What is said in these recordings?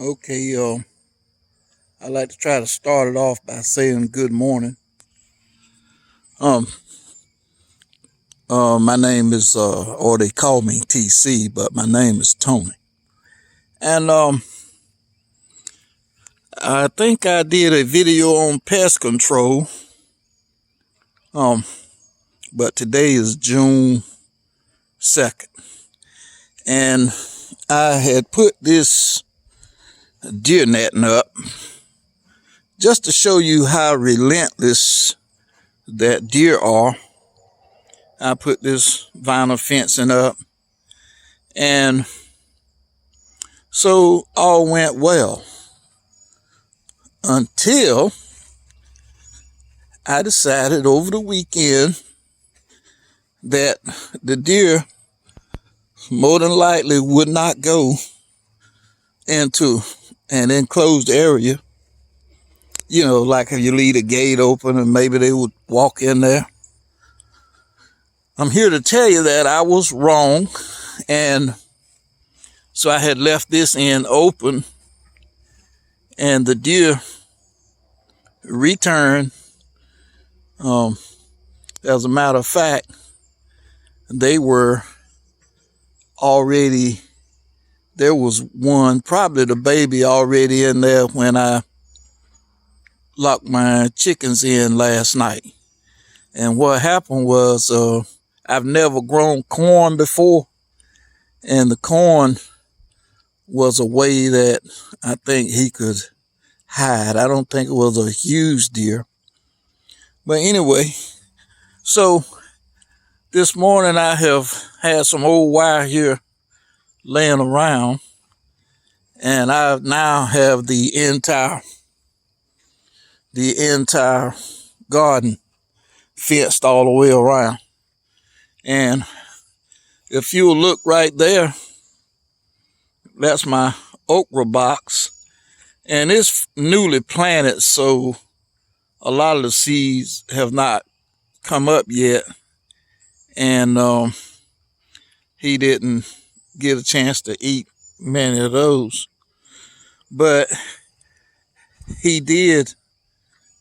Okay, I like to try to start it off by saying good morning. Um, my name is, or they call me TC, but my name is Tony. And I think I did a video on pest control. But today is June 2nd, and I had put this deer netting up just to show you how relentless that deer are. I put this vinyl fencing up, and so all went well until I decided over the weekend that the deer more than likely would not go into an enclosed area. You know, like if you leave a gate open and maybe they would walk in there. I'm here to tell you that I was wrong, and so I had left this end open, and the deer returned. As a matter of fact, they were already, there was one, probably the baby already in there when I locked my chickens in last night. And what happened was, I've never grown corn before, and the corn was a way that I think he could hide. I don't think it was a huge deer. But anyway, so this morning I have had some old wire here laying around, and I now have the entire garden fenced all the way around. And if you'll look right there, that's my okra box, and it's newly planted, so a lot of the seeds have not come up yet, and he didn't get a chance to eat many of those, but he did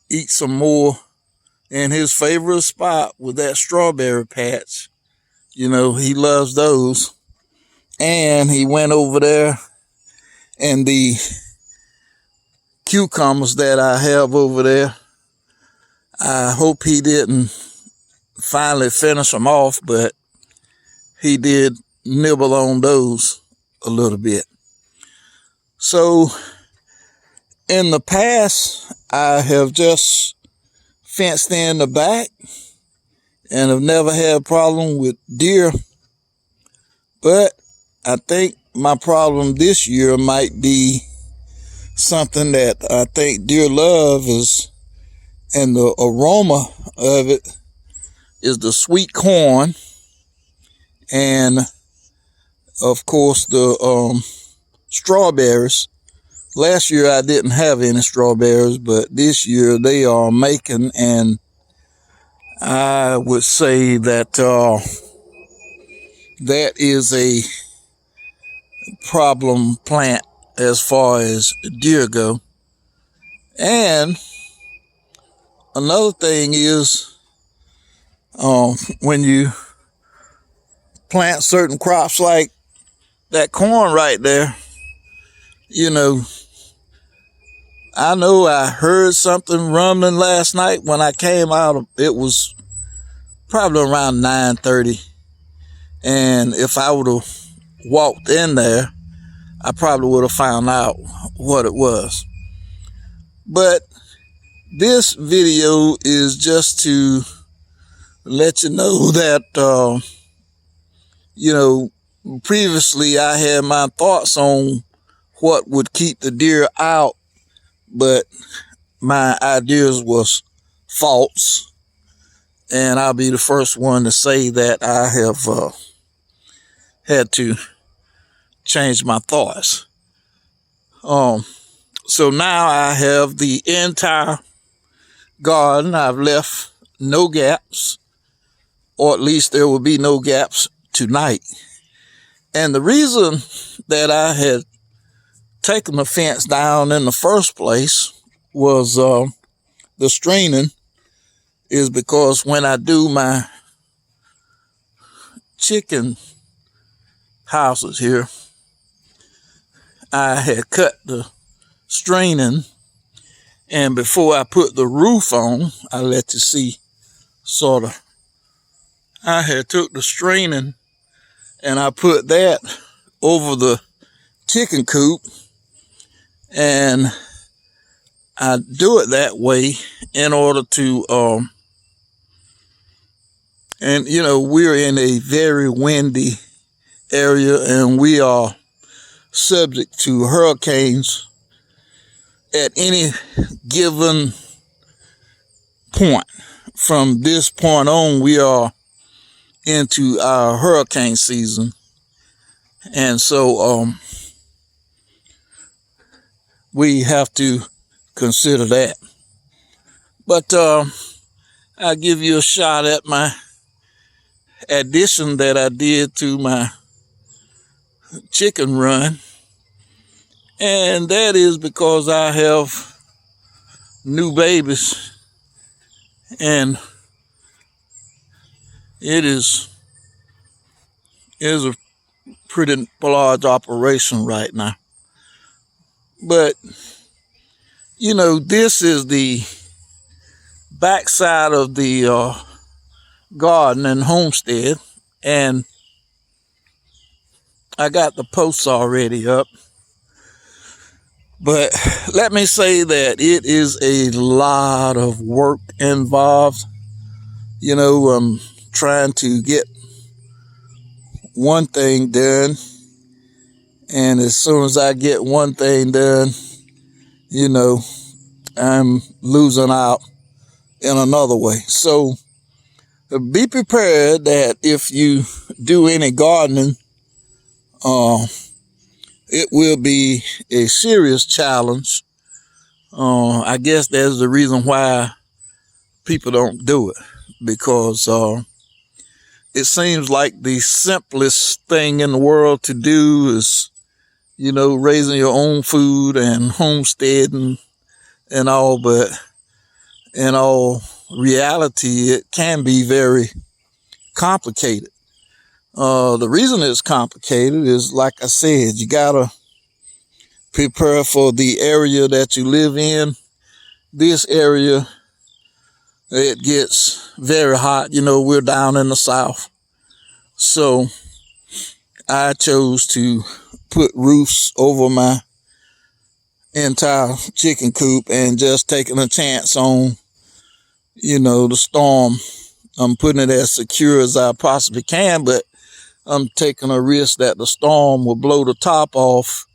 eat some more in his favorite spot with that strawberry patch. You know, he loves those. And he went over there, and the cucumbers that I have over there, I hope he didn't finally finish them off, but he did nibble on those a little bit. So in the past, I have just fenced in the back and have never had a problem with deer. But I think my problem this year might be something that I think deer love is, and the aroma of it is the sweet corn, and of course the strawberries. Last year I didn't have any strawberries, but this year they are making, and I would say that that is a problem plant as far as deer go. And another thing is, when you plant certain crops like that corn right there, you know I heard something rumbling last night when I came out. It was probably around 9:30. And if I would have walked in there, I probably would have found out what it was. But this video is just to let you know that, previously I had my thoughts on what would keep the deer out, but my ideas was false. And I'll be the first one to say that I have had to change my thoughts. So now I have the entire garden. I've left no gaps, or at least there will be no gaps tonight. And the reason that I had taking the fence down in the first place was the screening is because when I do my chicken houses here, I had cut the screening, and before I put the roof on, I let you see sort of, I had took the screening and I put that over the chicken coop, and I do it that way in order to, and you know, we're in a very windy area and we are subject to hurricanes at any given point. From this point on, we are into our hurricane season. And so, we have to consider that. But I'll give you a shot at my addition that I did to my chicken run. And that is because I have new babies, and it is a pretty large operation right now. But, you know, this is the backside of the garden and homestead, and I got the posts already up. But let me say that it is a lot of work involved. You know, I'm trying to get one thing done, and as soon as I get one thing done, you know, I'm losing out in another way. So be prepared that if you do any gardening, it will be a serious challenge. I guess that's the reason why people don't do it, because it seems like the simplest thing in the world to do is, you know, raising your own food and homesteading and all, but in all reality, it can be very complicated. The reason it's complicated is, like I said, you gotta prepare for the area that you live in. This area, it gets very hot. You know, we're down in the south. So I chose to put roofs over my entire chicken coop and just taking a chance on, you know, the storm. I'm putting it as secure as I possibly can, but I'm taking a risk that the storm will blow the top off.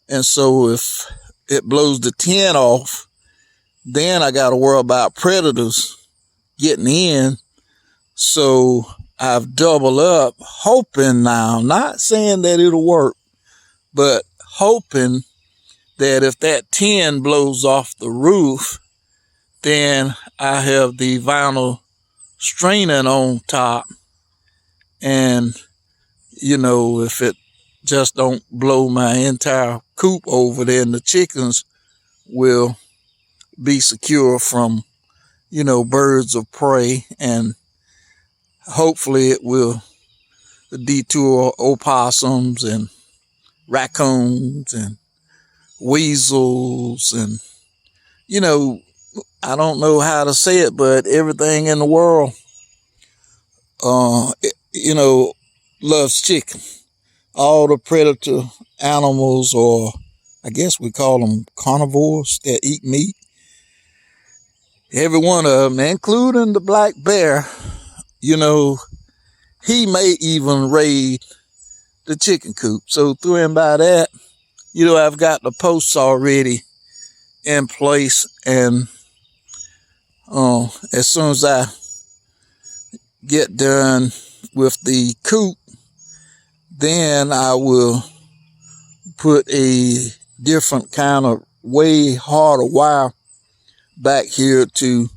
And so if it blows the tin off, then I got to worry about predators getting in. So I've doubled up, hoping now, not saying that it'll work, but hoping that if that tin blows off the roof, then I have the vinyl screening on top, and you know, if it just don't blow my entire coop over, then the chickens will be secure from, you know, birds of prey, and hopefully it will detour opossums and raccoons and weasels and, you know, I don't know how to say it, but everything in the world, you know, loves chicken. All the predator animals, or I guess we call them carnivores that eat meat, every one of them, including the black bear, you know, he may even raid the chicken coop. So through and by that, you know, I've got the posts already in place, and as soon as I get done with the coop, then I will put a different kind of way harder wire back here to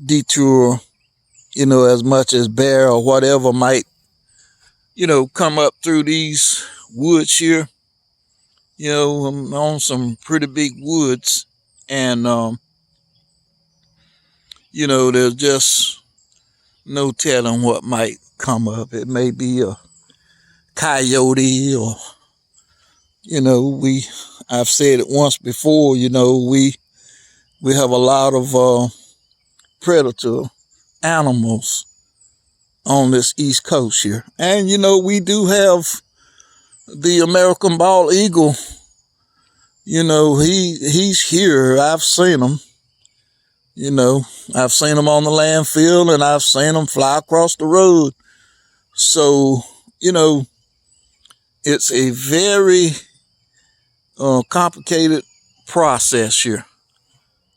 detour, you know, as much as bear or whatever might, you know, come up through these woods here. I'm on some pretty big woods, and there's just no telling what might come up. It may be a coyote, or I've said it once before. We have a lot of predator animals on this East Coast here, and we do have the American bald eagle. He's here. I've seen him. I've seen him on the landfill, and I've seen him fly across the road. So, it's a very complicated process here.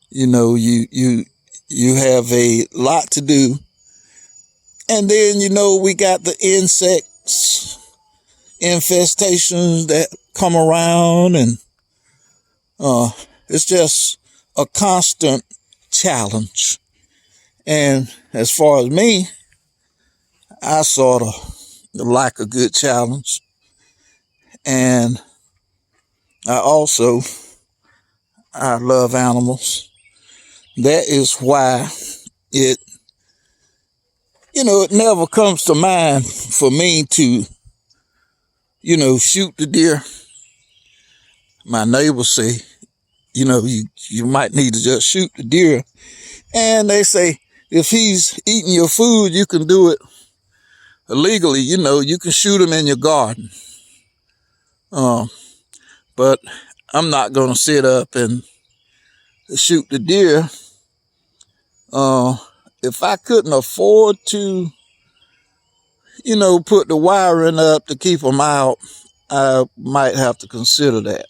You have a lot to do. And then, we got the insects, infestations that come around, and it's just a constant challenge. And as far as me, I sort of like a good challenge. And I love animals. That is why it never comes to mind for me to, shoot the deer. My neighbors say, you might need to just shoot the deer. And they say, if he's eating your food, you can do it illegally. You can shoot him in your garden. But I'm not going to sit up and shoot the deer. If I couldn't afford to, put the wiring up to keep them out, I might have to consider that.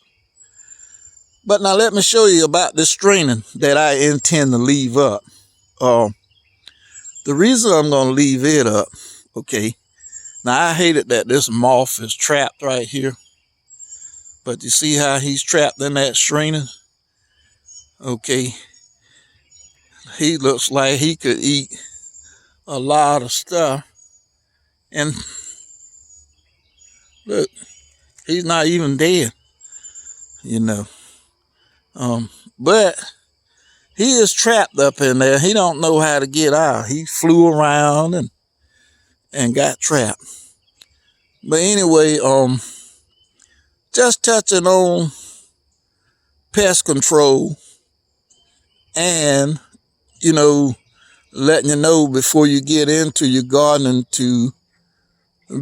But now let me show you about this stringing that I intend to leave up. The reason I'm going to leave it up, okay, now I hated that this moth is trapped right here. But you see how he's trapped in that stringing? Okay. He looks like he could eat a lot of stuff. And look, he's not even dead, But he is trapped up in there. He don't know how to get out. He flew around and got trapped. But anyway, just touching on pest control and, letting you know before you get into your gardening to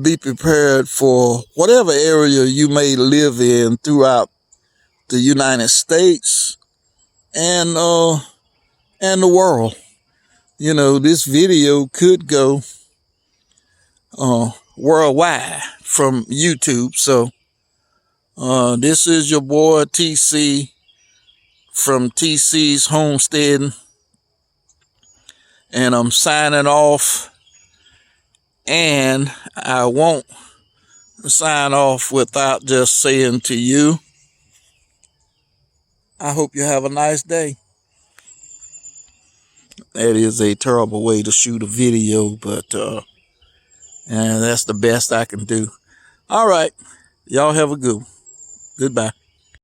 be prepared for whatever area you may live in throughout the United States and the world. This video could go worldwide from YouTube. So this is your boy TC from TC's Homesteading, and I'm signing off. And I won't sign off without just saying to you, I hope you have a nice day. That is a terrible way to shoot a video, but and that's the best I can do. All right. Y'all have a good one. Goodbye.